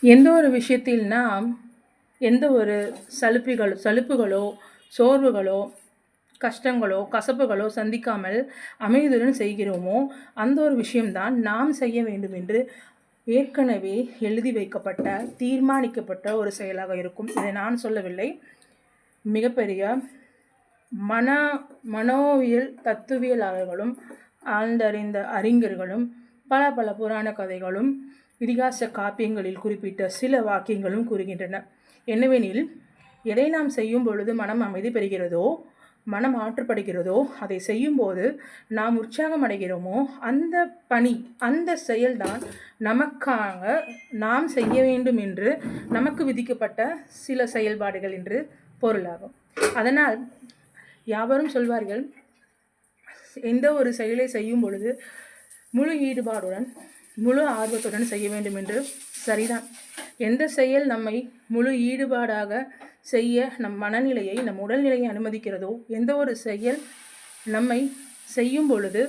எந்த ஒரு விஷயத்தில் நாம் எந்த ஒரு சலுப்புகளோ சோர்வுகளோ கஷ்டங்களோ கசப்புகளோ சந்திக்காமல் அமைதியுடன் செய்கிறோமோ அந்த ஒரு விஷயம்தான் நாம் செய்ய வேண்டும் என்று ஏற்கனவே எழுதி வைக்கப்பட்ட தீர்மானிக்கப்பட்ட ஒரு செயலாக இருக்கும். இதை நான் சொல்லவில்லை. மிகப்பெரிய மனோவியல் தத்துவியலாளர்களும் ஆழ்ந்தறிந்த அறிஞர்களும் பல பல புராண கதைகளும் இதிகாச காப்பியங்களில் குறிப்பிட்ட சில வாக்கியங்களும் கூறுகின்றன. என்னவெனில், எதை நாம் செய்யும் பொழுது மனம் அமைதி பெறுகிறதோ, மனம் ஆற்றுப்படுகிறதோ, அதை செய்யும்போது நாம் உற்சாகம் அடைகிறோமோ, அந்த பணி அந்த செயல்தான் நமக்காக நாம் செய்ய வேண்டும் என்று நமக்கு விதிக்கப்பட்ட சில செயல்பாடுகள் என்று பொருளாகும். அதனால் யாவரும் சொல்வார்கள், எந்த ஒரு செயலை செய்யும் பொழுது முழு ஈடுபாடுடன் முழு ஆர்வத்துடன் செய்ய வேண்டும் என்று. சரிதான். எந்த செயல் நம்மை முழு ஈடுபாடாக செய்ய நம் மனநிலையை நம் உடல்நிலையை அனுமதிக்கிறதோ, எந்த ஒரு செயல் நம்மை செய்யும் பொழுது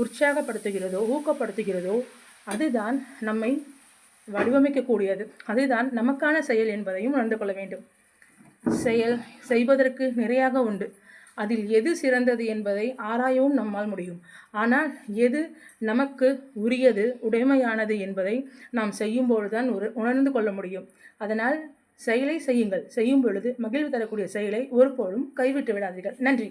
உற்சாகப்படுத்துகிறதோ ஊக்கப்படுத்துகிறதோ அதுதான் நம்மை வடிவமைக்கக்கூடியது, அதுதான் நமக்கான செயல் என்பதையும் உணர்ந்து கொள்ள வேண்டும். செயல் செய்வதற்கு நிறையாக உண்டு. அதில் எது சிறந்தது என்பதை ஆராயவும் நம்மால் முடியும். ஆனால் எது நமக்கு உரியது உடைமையானது என்பதை நாம் செய்யும்போதுதான் உணர்ந்து கொள்ள முடியும். அதனால் செயலை செய்யுங்கள். செய்யும் பொழுது மகிழ்வு தரக்கூடிய செயலை ஒருபோதும் கைவிட்டு விடாதீர்கள். நன்றி.